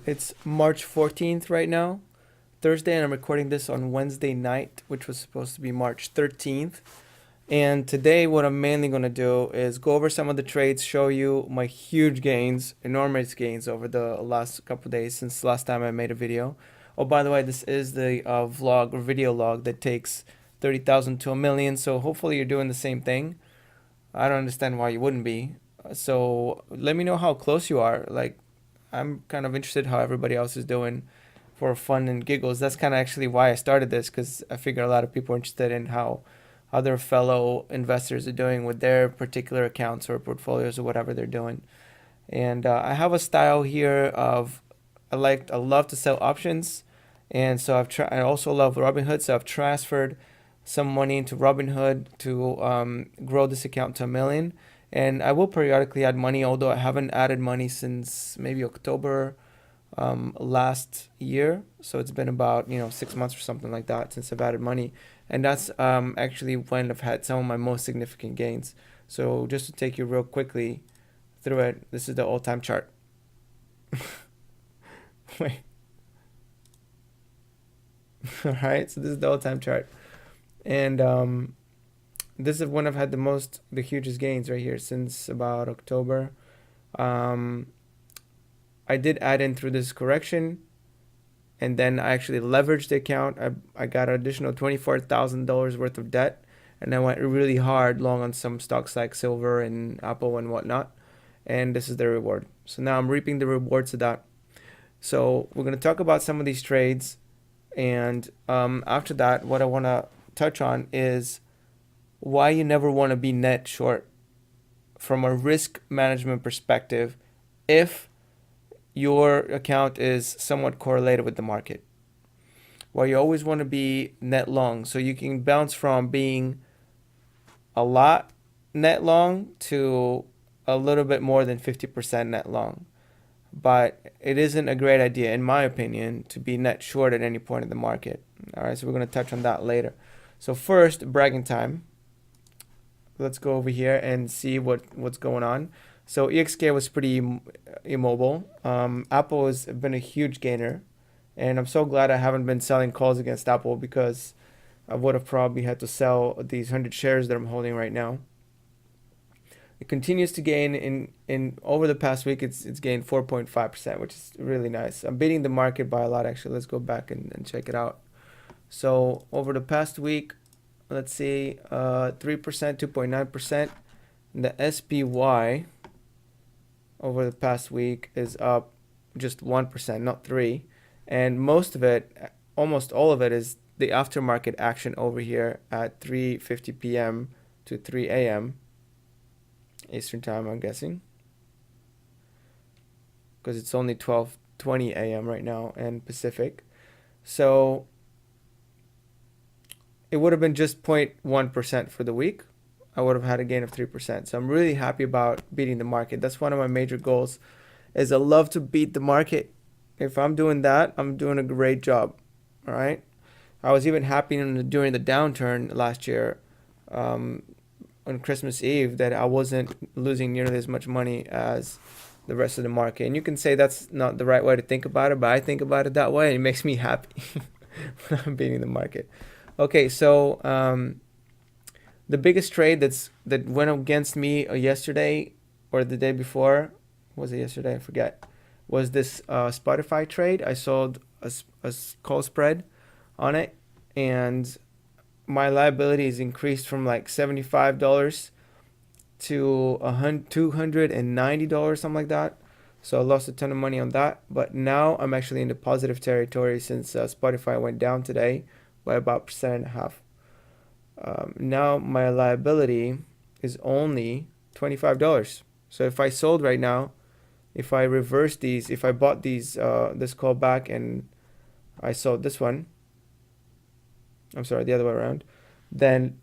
It's March 14th right now, Thursday, and I'm recording this on Wednesday night, which was supposed to be March 13th. And today, what I'm mainly going to do is go over some of the trades, show you my huge gains, enormous gains over the last couple of days since last time I made a video. Oh, by the way, this is the vlog or video log that takes 30,000 to a million. So hopefully you're doing the same thing. I don't understand why you wouldn't be. So let me know how close you are. Like, I'm kind of interested how everybody else is doing for fun and giggles. That's kind of actually why I started this, because I figure a lot of people are interested in how other fellow investors are doing with their particular accounts or portfolios or whatever they're doing. And I have a style here of I love to sell options, and so I also love Robinhood. So I've transferred some money into Robinhood to grow this account to a million. And I will periodically add money, although I haven't added money since maybe October last year. So it's been about 6 months or something like that since I've added money, and that's actually when I've had some of my most significant gains. So just to take you real quickly through it, this is the all-time chart. Wait. All right, so this is the all-time chart, and this is when I've had the hugest gains right here since about October. I did add in through this correction, and then I actually leveraged the account. I got an additional $24,000 worth of debt, and I went really hard long on some stocks like silver and Apple and whatnot. And this is the reward. So now I'm reaping the rewards of that. So we're going to talk about some of these trades, and after that, what I want to touch on is why you never want to be net short from a risk management perspective if your account is somewhat correlated with the market. Well, you always want to be net long, so you can bounce from being a lot net long to a little bit more than 50% net long. But it isn't a great idea, in my opinion, to be net short at any point in the market. All right, so we're going to touch on that later. So first, bragging time. Let's go over here and see what's going on. So EXK was pretty immobile. Apple has been a huge gainer, and I'm so glad I haven't been selling calls against Apple, because I would have probably had to sell these 100 shares that I'm holding right now. It continues to gain in over the past week. It's gained 4.5%, which is really nice. I'm beating the market by a lot, actually. Let's go back and check it out. So over the past week, let's see, 3%, 2.9%. The SPY over the past week is up just 1%, not 3%. And most of it, almost all of it, is the aftermarket action over here at 3:50 p.m. to 3 a.m. Eastern time, I'm guessing, because it's only 12:20 a.m. right now and Pacific. So it would have been just 0.1% for the week. I would have had a gain of 3%. So I'm really happy about beating the market. That's one of my major goals, is I love to beat the market. If I'm doing that, I'm doing a great job. All right. I was even happy during the downturn last year, on Christmas Eve, that I wasn't losing nearly as much money as the rest of the market. And you can say that's not the right way to think about it, but I think about it that way, and it makes me happy when I'm beating the market. Okay, so the biggest trade that went against me yesterday or the day before, was it yesterday? I forget. Was this Spotify trade? I sold a call spread on it, and my liabilities increased from like $75 to $290, something like that. So I lost a ton of money on that. But now I'm actually in the positive territory since Spotify went down today by about 1.5%. Now my liability is only $25. So if I sold right now, if I reverse these, if I bought these this call back and I sold this one, I'm sorry, the other way around, then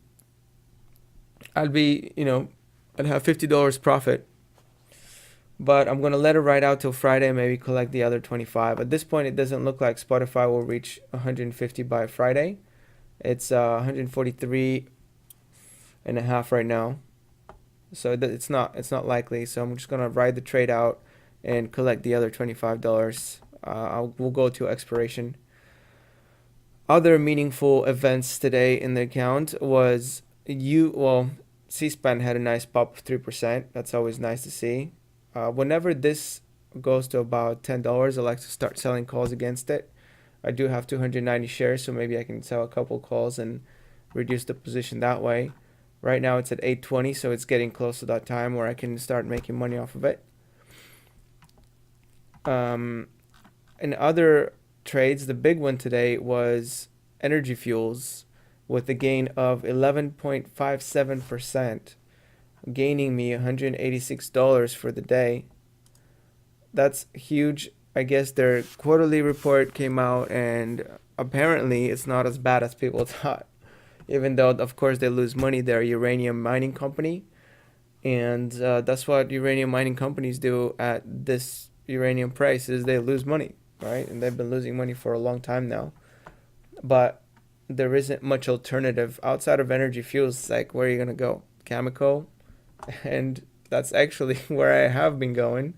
I'd be, I'd have $50 profit. But I'm going to let it ride out till Friday, maybe collect the other 25. At this point, it doesn't look like Spotify will reach 150 by Friday. It's 143 and a half right now. So it's not likely. So I'm just going to ride the trade out and collect the other $25 we'll go to expiration. Other meaningful events today in the account was C-SPAN had a nice pop of 3%. That's always nice to see. Whenever this goes to about $10, I like to start selling calls against it. I do have 290 shares, so maybe I can sell a couple calls and reduce the position that way. Right now it's at 820, so it's getting close to that time where I can start making money off of it. In other trades, the big one today was energy fuels with a gain of 11.57%, gaining me $186 for the day. That's huge. I guess their quarterly report came out, and apparently it's not as bad as people thought. Even though, of course, they lose money, they're a uranium mining company, and that's what uranium mining companies do at this uranium price is they lose money, right? And they've been losing money for a long time now. But there isn't much alternative outside of energy fuels. It's like, where are you gonna go? Cameco, and that's actually where I have been going.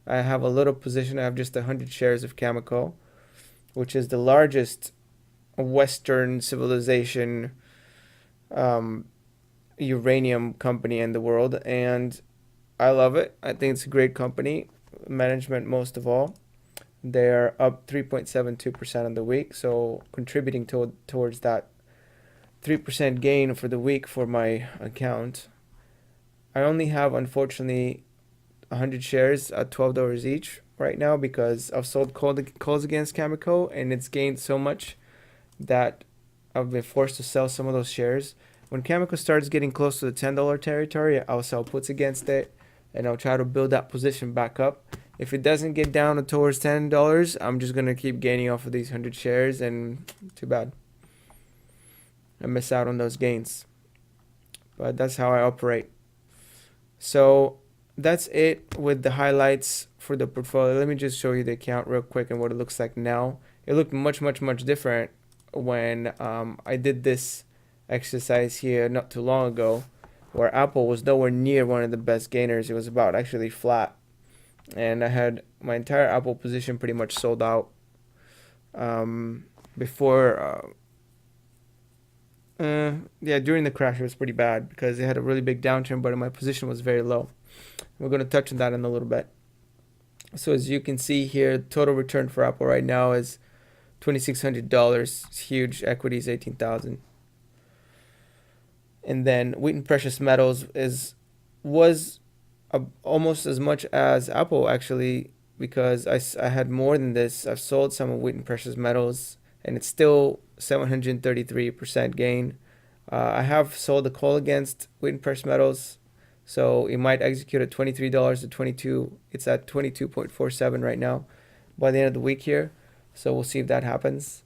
I have a little position. I have just 100 shares of Cameco, which is the largest Western civilization uranium company in the world, and I love it. I think it's a great company. Management, most of all, they're up 3.72% on the week, so contributing towards that 3% gain for the week for my account. I only have, unfortunately, 100 shares at $12 each right now because I've sold calls against Cameco, and it's gained so much that I've been forced to sell some of those shares. When Cameco starts getting close to the $10 territory, I'll sell puts against it, and I'll try to build that position back up. If it doesn't get down towards $10, I'm just going to keep gaining off of these 100 shares, and too bad. I miss out on those gains. But that's how I operate. So that's it with the highlights for the portfolio. Let me just show you the account real quick and what it looks like now. It looked much different when I did this exercise here not too long ago, where Apple was nowhere near one of the best gainers. It was about actually flat, and I had my entire Apple position pretty much sold out before during the crash. It was pretty bad because it had a really big downturn, but my position was very low. We're going to touch on that in a little bit. So as you can see here, total return for Apple right now is $2,600. It's huge. Equity is $18,000. And then Wheaton Precious Metals was almost as much as Apple, actually, because I had more than this. I've sold some of Wheaton Precious Metals, and it's still 733% gain. I have sold a call against Wheaton Precious Metals, so it might execute at $23 to 22. It's at 22.47 right now by the end of the week here. So we'll see if that happens.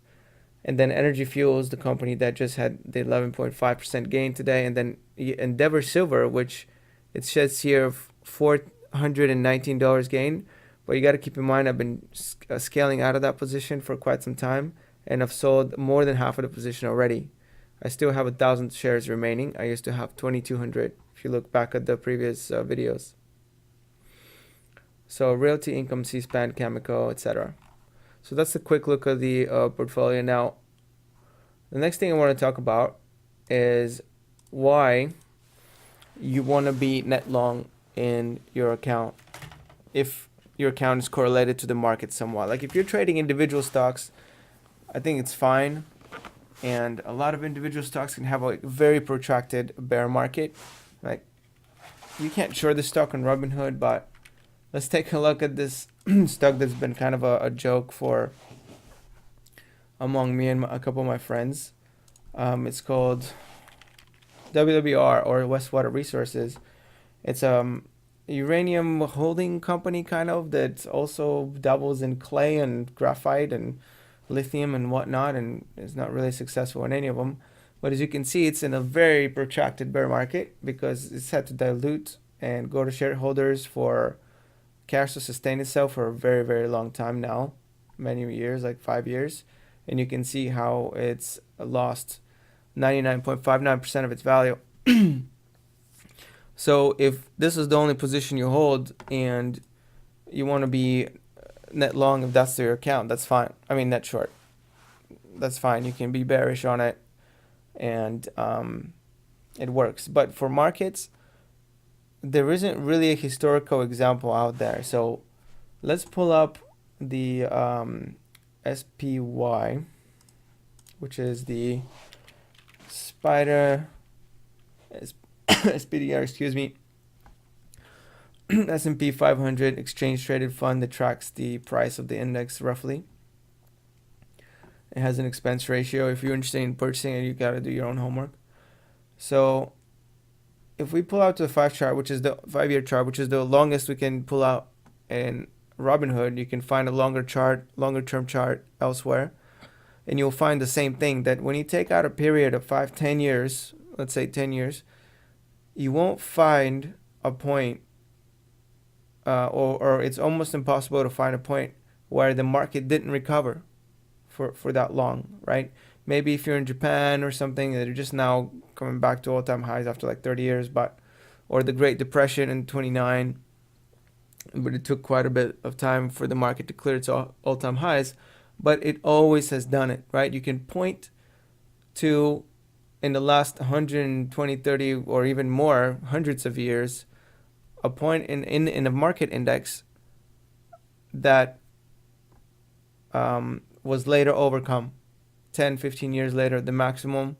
And then Energy Fuels, the company that just had the 11.5% gain today. And then Endeavor Silver, which it says here $419 gain. But you got to keep in mind, I've been scaling out of that position for quite some time, and I've sold more than half of the position already. I still have 1,000 shares remaining. I used to have 2,200 if you look back at the previous videos. So Realty Income, C-SPAN, Cameco, etc. So that's a quick look at the portfolio. Now, the next thing I want to talk about is why you want to be net long in your account if your account is correlated to the market somewhat. Like if you're trading individual stocks, I think it's fine. And a lot of individual stocks can have a very protracted bear market. Like you can't short the stock on Robinhood, but let's take a look at this stock that's been kind of a joke for among me and a couple of my friends. It's called WWR, or Westwater Resources. It's uranium holding company kind of that also dabbles in clay and graphite and lithium and whatnot, and is not really successful in any of them. But as you can see, it's in a very protracted bear market because it's had to dilute and go to shareholders for cash to sustain itself for a very long time now, many years, like 5 years. And you can see how it's lost 99.59% of its value. So if this is the only position you hold and you want to be net long if that's your account. That's fine. I mean, net short. That's fine. You can be bearish on it, and it works. But for markets, there isn't really a historical example out there. So let's pull up the SPY, which is the Spider SPDR, excuse me, S&P 500 exchange traded fund that tracks the price of the index roughly. It has an expense ratio. If you're interested in purchasing it, you got to do your own homework. So if we pull out to the 5-year chart, which is the longest we can pull out in Robinhood, you can find a longer term chart elsewhere, and you'll find the same thing, that when you take out a period of 5-10 years, let's say 10 years, you won't find a point, or it's almost impossible to find a point where the market didn't recover for that long, right? Maybe if you're in Japan or something, they're just now coming back to all-time highs after like 30 years, or the Great Depression in 29, but it took quite a bit of time for the market to clear its all-time highs, but it always has done it, right? You can point to, in the last 120, 30, or even more, hundreds of years, a point in a market index that was later overcome 10, 15 years later, the maximum,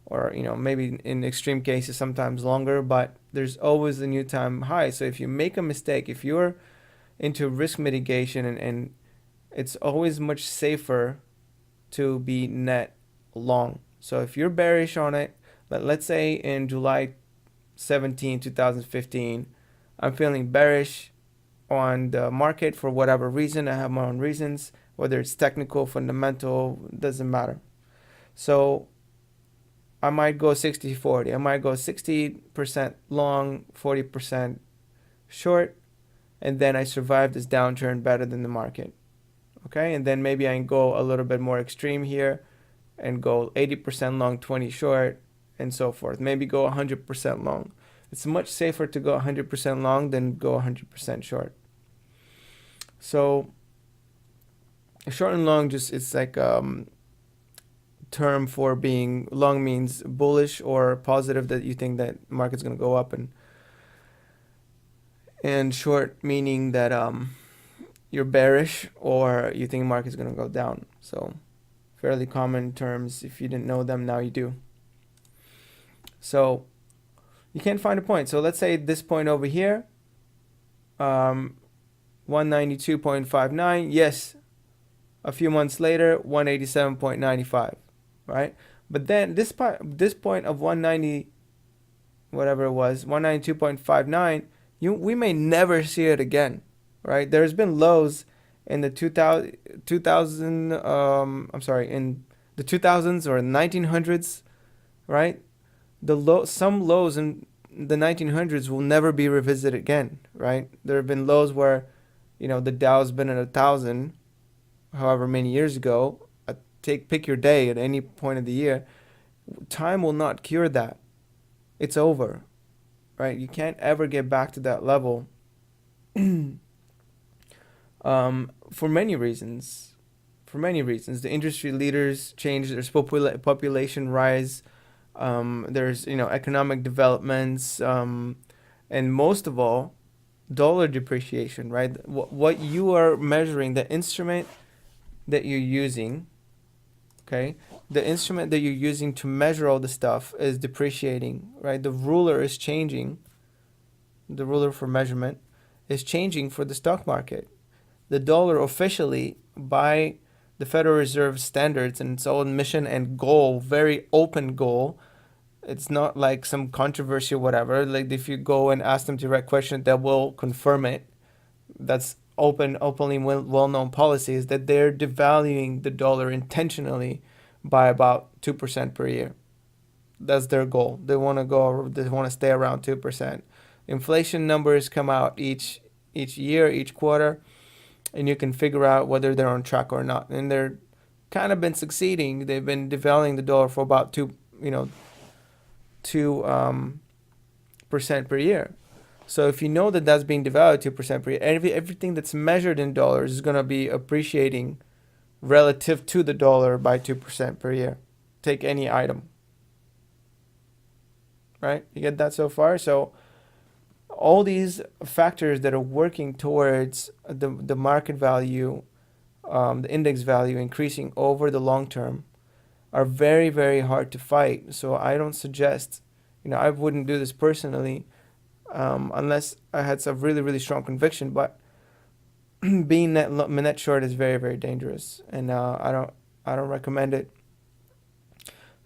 or maybe in extreme cases sometimes longer, but there's always a new time high. So if you make a mistake, if you're into risk mitigation, and it's always much safer to be net long. So if you're bearish on it, let's say in July 17, 2015, I'm feeling bearish on the market for whatever reason. I have my own reasons, whether it's technical, fundamental, doesn't matter. So I might go 60-40. I might go 60% long, 40% short, and then I survive this downturn better than the market. Okay, and then maybe I can go a little bit more extreme here and go 80% long, 20 short, and so forth. Maybe go 100% long. It's much safer to go 100% long than go 100% short. So short and long, it's like term for being long means bullish or positive, that you think that market's going to go up, and short meaning that you're bearish or you think market's going to go down. So fairly common terms. If you didn't know them, now you do. So you can't find a point. So let's say this point over here, 192.59. Yes, a few months later, 187.95, right? But then this point of 190, whatever it was, 192.59, we may never see it again, right? There's been lows in the 2000 in the 2000s or 1900s, right? Some lows in the 1900s will never be revisited again, right? There have been lows where, the Dow's been at 1,000, however many years ago. Pick your day at any point of the year. Time will not cure that. It's over, right? You can't ever get back to that level. For many reasons. The industry leaders change, there's population rise, there's economic developments, and most of all, dollar depreciation, right? What you are measuring, the instrument that you're using, okay, the instrument that you're using to measure all the stuff is depreciating, right? The ruler is changing. The ruler for measurement is changing for the stock market. The dollar officially, by the Federal Reserve standards and its own mission and goal, very open goal. It's not like some controversy or whatever. Like if you go and ask them direct question, they will confirm it. That's openly well-known policy, is that they're devaluing the dollar intentionally by about 2% per year. That's their goal. They want to stay around 2%. Inflation numbers come out each year, each quarter, and you can figure out whether they're on track or not. And they're kind of been succeeding. They've been devaluing the dollar for about 2% per year. So if you know that that's being devalued 2% per year, everything that's measured in dollars is going to be appreciating relative to the dollar by 2% per year. Take any item, right? You get that so far? So all these factors that are working towards the market value, the index value increasing over the long term are very, very hard to fight. So I don't suggest, I wouldn't do this personally unless I had some really, really strong conviction. But being net short is very, very dangerous, and I don't recommend it.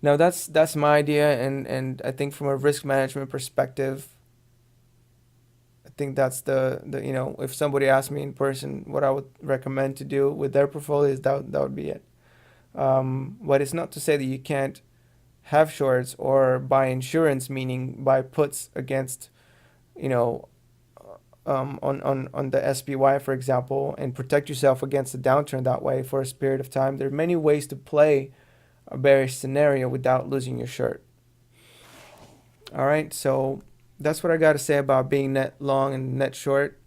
Now that's my idea, and I think from a risk management perspective, I think that's the if somebody asked me in person what I would recommend to do with their portfolios, that would be it. But it's not to say that you can't have shorts or buy insurance, meaning buy puts against, you know, on the SPY, for example, and protect yourself against a downturn that way for a period of time. There are many ways to play a bearish scenario without losing your shirt. All right, so that's what I got to say about being net long and net short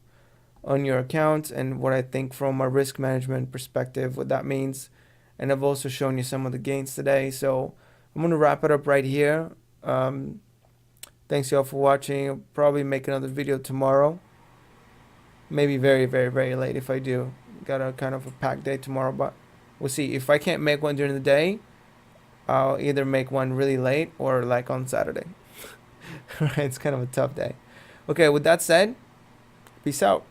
on your account, and what I think from a risk management perspective, what that means. And I've also shown you some of the gains today. So I'm going to wrap it up right here. Thanks y'all for watching. I'll probably make another video tomorrow. Maybe very, very, very late if I do. Got a kind of a packed day tomorrow, but we'll see. If I can't make one during the day, I'll either make one really late or like on Saturday. Right, it's kind of a tough day. Okay, with that said, peace out.